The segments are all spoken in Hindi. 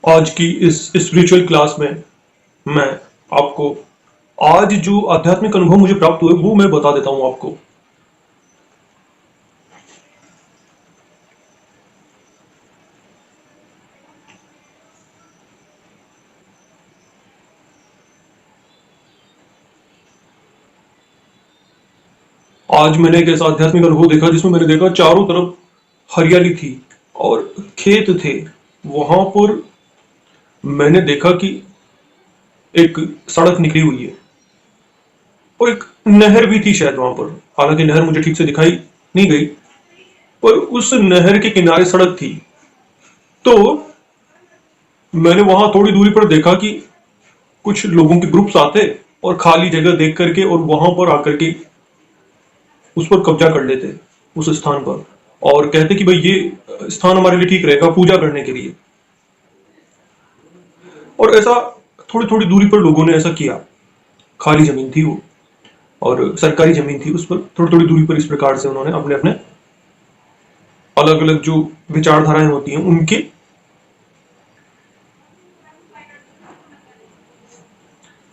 आज की इस स्पिरिचुअल क्लास में मैं आपको आज जो आध्यात्मिक अनुभव मुझे प्राप्त हुए वो मैं बता देता हूं आपको। आज मैंने एक ऐसा आध्यात्मिक अनुभव देखा जिसमें मैंने देखा चारों तरफ हरियाली थी और खेत थे। वहां पर मैंने देखा कि एक सड़क निकली हुई है और एक नहर भी थी शायद वहां पर। हालांकि नहर मुझे ठीक से दिखाई नहीं गई, पर उस नहर के किनारे सड़क थी। तो मैंने वहां थोड़ी दूरी पर देखा कि कुछ लोगों के ग्रुप्स आते और खाली जगह देख करके और वहां पर आकर के उस पर कब्जा कर लेते, उस स्थान पर, और कहते कि भाई ये स्थान हमारे लिए ठीक रहेगा पूजा करने के लिए। और ऐसा थोड़ी थोड़ी दूरी पर लोगों ने ऐसा किया। खाली जमीन थी वो और सरकारी जमीन थी, उस पर थोड़ी थोड़ी दूरी पर इस प्रकार से उन्होंने अपने अपने अलग अलग जो विचारधाराएं होती हैं उनके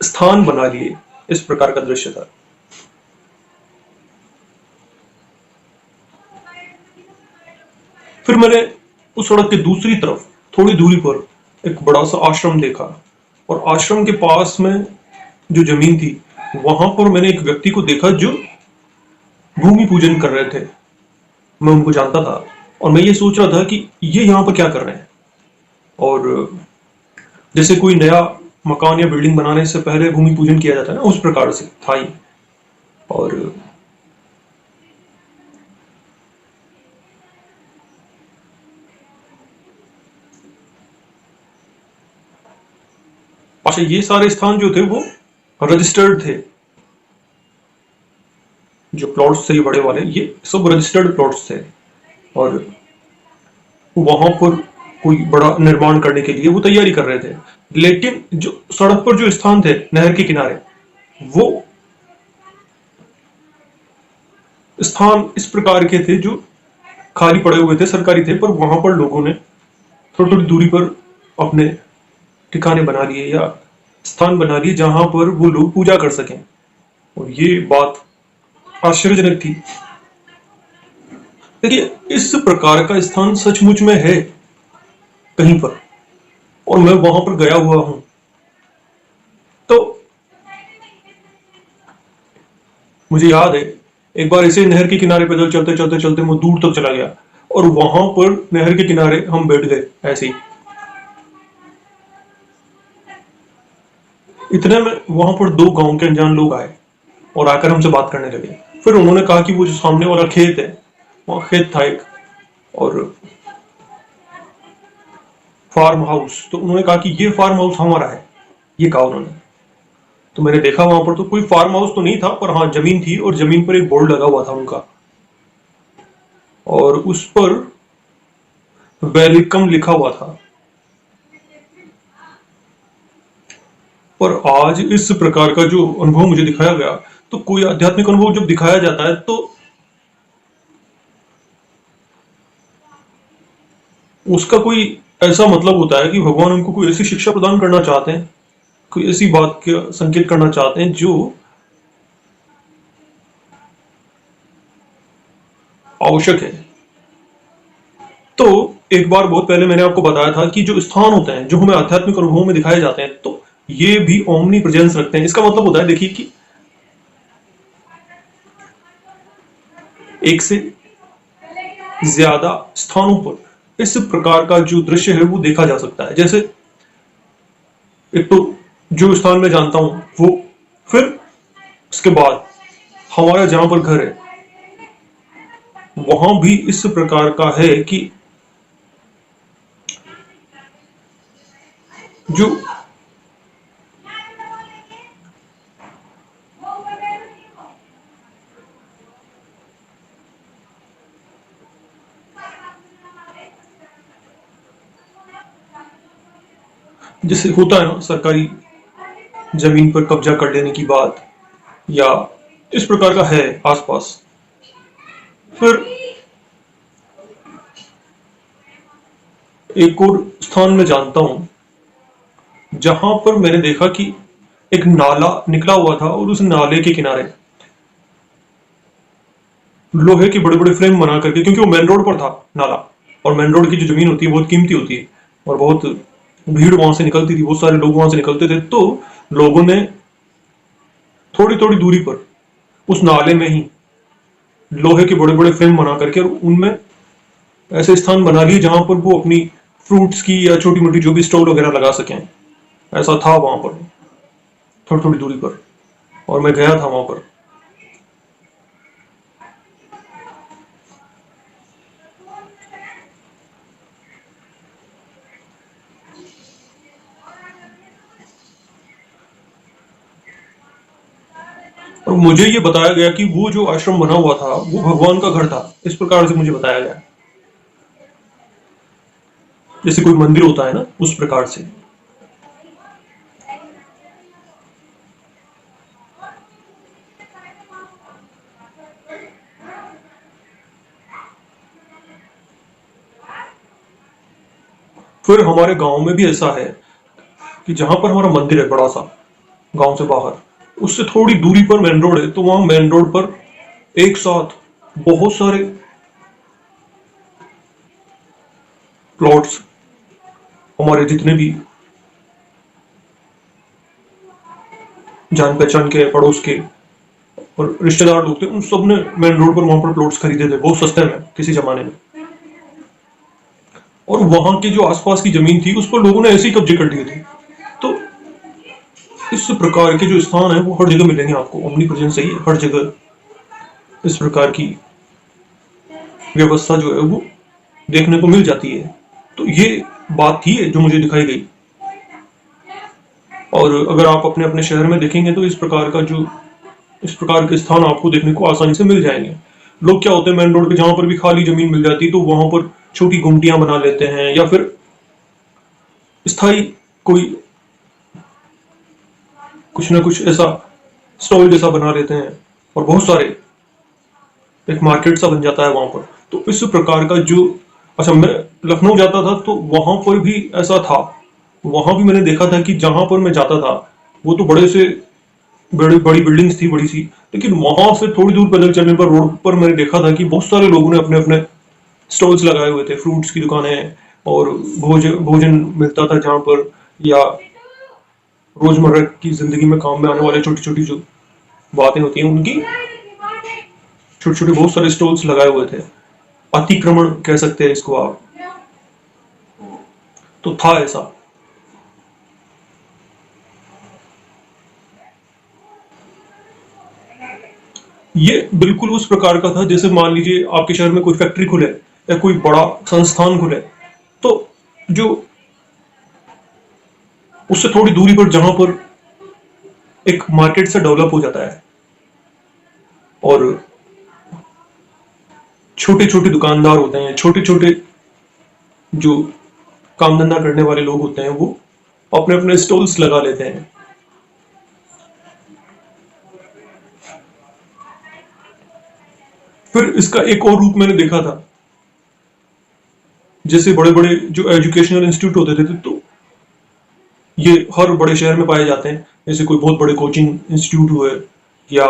स्थान बना लिए। इस प्रकार का दृश्य था। फिर मैंने उस सड़क के दूसरी तरफ थोड़ी दूरी पर एक बड़ा सा आश्रम देखा और आश्रम के पास में जो जमीन थी वहां पर मैंने एक व्यक्ति को देखा जो भूमि पूजन कर रहे थे। मैं उनको जानता था और मैं ये सोच रहा था कि ये यहाँ पर क्या कर रहे हैं। और जैसे कोई नया मकान या बिल्डिंग बनाने से पहले भूमि पूजन किया जाता है ना, उस प्रकार से था ही। और अच्छा, ये सारे स्थान जो थे वो रजिस्टर्ड थे। जो प्लॉट्स थे ये बड़े वाले, ये सब रजिस्टर्ड प्लॉट्स थे। और वहां पर कोई बड़ा निर्माण करने के लिए वो तैयारी कर रहे थे। लेकिन जो सड़क पर जो स्थान थे नहर के किनारे, वो स्थान इस प्रकार के थे जो खाली पड़े हुए थे, सरकारी थे, पर वहां पर लोगों ने थोड़ी थोड़ी दूरी पर अपने ठिकाने बना लिए या स्थान बना लिए जहां पर वो लोग पूजा कर सकें। और ये बात आश्चर्यजनक थी। देखिए, इस प्रकार का स्थान सचमुच में है कहीं पर, और मैं वहां पर गया हुआ हूं। तो मुझे याद है एक बार इसे नहर के किनारे पैदल चलते चलते चलते मैं दूर तक चला गया और वहां पर नहर के किनारे हम बैठ गए ऐसे ही। इतने में वहां पर दो गांव के अनजान लोग आए और आकर हमसे बात करने लगे। फिर उन्होंने कहा कि वो जो सामने वाला खेत है, वहां खेत था एक, और फार्म हाउस। तो उन्होंने कहा कि ये फार्म हाउस हमारा है, ये कहा उन्होंने। तो मैंने देखा वहां पर तो कोई फार्म हाउस तो नहीं था, पर हाँ जमीन थी और जमीन पर एक बोर्ड लगा हुआ था उनका, और उस पर वेलकम लिखा हुआ था। पर आज इस प्रकार का जो अनुभव मुझे दिखाया गया, तो कोई आध्यात्मिक अनुभव जब दिखाया जाता है तो उसका कोई ऐसा मतलब होता है कि भगवान उनको कोई ऐसी शिक्षा प्रदान करना चाहते हैं, कोई ऐसी बात का संकेत करना चाहते हैं जो आवश्यक है। तो एक बार बहुत पहले मैंने आपको बताया था कि जो स्थान होते हैं जो हमें आध्यात्मिक अनुभवों में दिखाए जाते हैं, तो ये भी ओमनी प्रेजेंस रखते हैं। इसका मतलब होता है, देखिए, कि एक से ज्यादा स्थानों पर इस प्रकार का जो दृश्य है वो देखा जा सकता है। जैसे एक तो जो स्थान मैं जानता हूं वो, फिर उसके बाद हमारा जहां पर घर है वहां भी इस प्रकार का है कि जो जैसे होता है ना सरकारी जमीन पर कब्जा कर लेने की बात, या इस प्रकार का है आसपास। फिर एक और स्थान में जानता हूं जहां पर मैंने देखा कि एक नाला निकला हुआ था और उस नाले के किनारे लोहे के बड़े बड़े फ्रेम बना करके, क्योंकि वो मेन रोड पर था नाला, और मेन रोड की जो जमीन होती है बहुत कीमती होती है और बहुत भीड़ वहां से निकलती थी, बहुत सारे लोग वहां से निकलते थे। तो लोगों ने थोड़ी थोड़ी दूरी पर उस नाले में ही लोहे के बड़े बड़े फ्रेम बना करके और उनमें ऐसे स्थान बना लिए जहां पर वो अपनी फ्रूट्स की या छोटी मोटी जो भी स्टॉल वगैरह लगा सकें। ऐसा था वहां पर थोड़ी थोड़ी दूरी पर, और मैं गया था वहां पर। और मुझे ये बताया गया कि वो जो आश्रम बना हुआ था वो भगवान का घर था, इस प्रकार से मुझे बताया गया, जैसे कोई मंदिर होता है ना, उस प्रकार से। फिर हमारे गांव में भी ऐसा है कि जहां पर हमारा मंदिर है बड़ा सा, गांव से बाहर, उससे थोड़ी दूरी पर मेन रोड है, तो वहां मेन रोड पर एक साथ बहुत सारे प्लॉट्स, हमारे जितने भी जान पहचान के पड़ोस के और रिश्तेदार लोग थे, उन सब ने मेन रोड पर वहां पर प्लॉट्स खरीदे थे बहुत सस्ते में किसी जमाने में। और वहां के जो आसपास की जमीन थी उस पर लोगों ने ऐसे ही कब्जे कर लिए थे। तो इस प्रकार के जो स्थान है वो हर जगह मिलेंगे आपको, ओमनी प्रेजेंस सही है, हर जगह इस प्रकार की व्यवस्था जो है वो देखने को मिल जाती है। तो ये बात थी जो मुझे दिखाई गई। और अगर आप अपने अपने शहर में देखेंगे तो इस प्रकार के स्थान आपको देखने को आसानी से मिल जाएंगे। लोग क्या होते हैं, मेन रोड पे जहां पर भी खाली जमीन मिल जाती है तो वहां पर छोटी गुमटियां बना लेते हैं, या फिर स्थायी कोई कुछ ना कुछ ऐसा स्टॉल जैसा बना लेते हैं, और बहुत सारे एक मार्केट सा बन जाता है वहां पर। तो इस प्रकार का जो, अच्छा, मैं लखनऊ जाता था तो वहां पर भी ऐसा था। वहां भी मैंने देखा था कि जहां पर मैं जाता था वो तो बड़े से बड़ी बड़ी बिल्डिंग्स थी बड़ी सी, लेकिन वहां से थोड़ी दूर पैदल चलने पर रोड पर मैंने देखा था कि बहुत सारे लोगों ने अपने अपने स्टॉल्स लगाए हुए थे, फ्रूट्स की दुकानें, और भोजन भोजन मिलता था जहां पर, या रोजमर्रा की जिंदगी में काम में आने वाले छोटी छोटी जो बातें होती हैं उनकी छोटे छोटे बहुत सारे स्टॉल्स लगाए हुए थे। अतिक्रमण कह सकते हैं इसको आप। तो था ऐसा। ये बिल्कुल उस प्रकार का था जैसे मान लीजिए आपके शहर में कोई फैक्ट्री खुले या कोई बड़ा संस्थान खुले, तो जो उससे थोड़ी दूरी पर जहां पर एक मार्केट से डेवलप हो जाता है और छोटे छोटे दुकानदार होते हैं, छोटे छोटे जो काम धंधा करने वाले लोग होते हैं, वो अपने अपने स्टॉल्स लगा लेते हैं। फिर इसका एक और रूप मैंने देखा था, जैसे बड़े बड़े जो एजुकेशनल इंस्टीट्यूट होते थे तो ये हर बड़े शहर में पाए जाते हैं, जैसे कोई बहुत बड़े कोचिंग इंस्टीट्यूट हुए या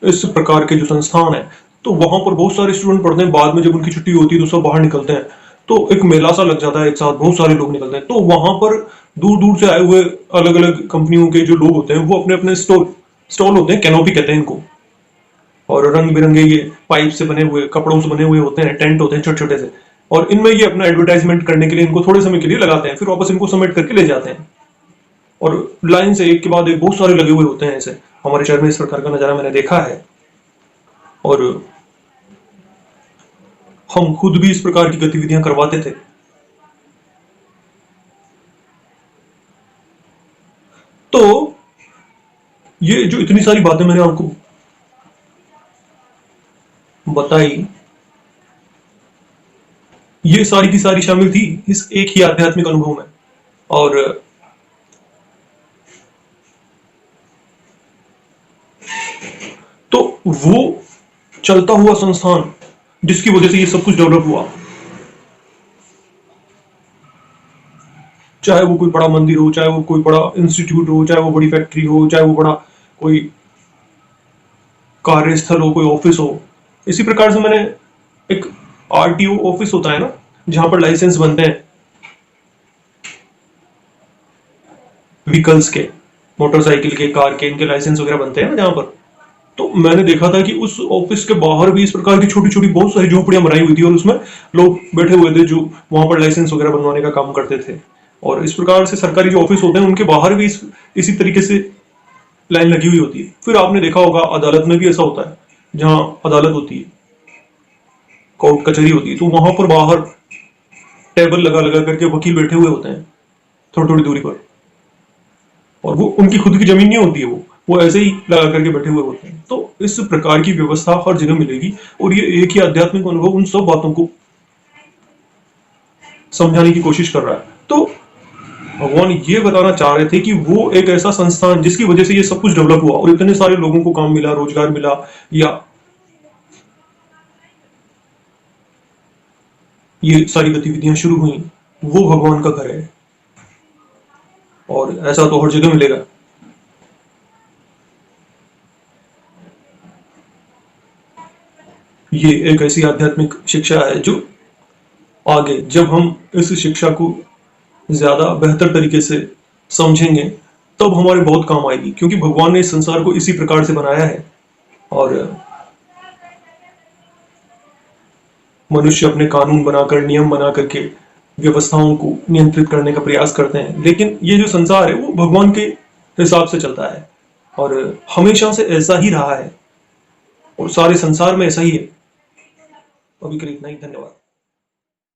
इस प्रकार के जो संस्थान है, तो वहां पर बहुत सारे स्टूडेंट पढ़ते हैं। बाद में जब उनकी छुट्टी होती है तो सब बाहर निकलते हैं, तो एक मेला सा लग जाता है, एक साथ बहुत सारे लोग निकलते हैं। तो वहां पर दूर दूर से आए हुए अलग अलग कंपनियों के जो लोग होते हैं वो अपने अपने स्टॉल स्टॉल होते हैं, कैनोपी कहते हैं इनको, और रंग बिरंगे ये पाइप से बने हुए, कपड़ों से बने हुए होते हैं, टेंट होते हैं छोटे छोटे से, और इनमें ये अपना एडवर्टाइजमेंट करने के लिए इनको थोड़े समय के लिए लगाते हैं, फिर वापस इनको समेट करके ले जाते हैं। और लाइन से एक के बाद एक बहुत सारे लगे हुए होते हैं ऐसे। हमारे शहर में इस प्रकार का नजारा मैंने देखा है, और हम खुद भी इस प्रकार की गतिविधियां करवाते थे। तो ये जो इतनी सारी बातें मैंने आपको बताई, ये सारी की सारी शामिल थी इस एक ही आध्यात्मिक अनुभव में। और तो वो चलता हुआ संस्थान जिसकी वजह से ये सब कुछ डेवलप हुआ, चाहे वो कोई बड़ा मंदिर हो, चाहे वो कोई बड़ा इंस्टीट्यूट हो, चाहे वो बड़ी फैक्ट्री हो, चाहे वो बड़ा कोई कार्यस्थल हो, कोई ऑफिस हो। इसी प्रकार से मैंने एक आरटीओ ऑफिस होता है ना, जहां पर लाइसेंस बनते हैं व्हीकल्स के, मोटरसाइकिल के, कार के, इनके लाइसेंस वगैरह बनते हैं ना जहां पर। तो मैंने देखा था कि उस ऑफिस के बाहर भी इस प्रकार की छोटी छोटी बहुत सारी झोपड़ियां बनाई हुई थी और उसमें लोग बैठे हुए थे जो वहां पर लाइसेंस वगैरह बनवाने का काम करते थे। और इस प्रकार से सरकारी जो ऑफिस होते हैं उनके बाहर भी इसी तरीके से लाइन लगी हुई होती है। फिर आपने देखा होगा अदालत में भी ऐसा होता है, जहां अदालत होती है, कोर्ट कचहरी होती है, तो वहां पर बाहर टेबल लगा लगा करके वकील बैठे हुए होते हैं थोड़ी थोड़ी दूरी पर। और वो उनकी खुद की जमीन नहीं होती है, वो ऐसे ही लगा करके बैठे हुए होते हैं। तो इस प्रकार की व्यवस्था हर जगह मिलेगी और ये एक ही आध्यात्मिक अनुभव उन सब बातों को समझाने की कोशिश कर रहा है। तो भगवान ये बताना चाह रहे थे कि वो एक ऐसा संस्थान जिसकी वजह से ये सब कुछ डेवलप हुआ और इतने सारे लोगों को काम मिला, रोजगार मिला, या ये सारी गतिविधियां शुरू हुई, वो भगवान का घर है। और ऐसा तो हर जगह मिलेगा। ये एक ऐसी आध्यात्मिक शिक्षा है जो आगे जब हम इस शिक्षा को ज्यादा बेहतर तरीके से समझेंगे तब हमारे बहुत काम आएगी, क्योंकि भगवान ने इस संसार को इसी प्रकार से बनाया है। और मनुष्य अपने कानून बनाकर, नियम बना करके व्यवस्थाओं को नियंत्रित करने का प्रयास करते हैं, लेकिन ये जो संसार है वो भगवान के हिसाब से चलता है और हमेशा से ऐसा ही रहा है और सारे संसार में ऐसा ही है। अभी के लिए इतना ही, धन्यवाद।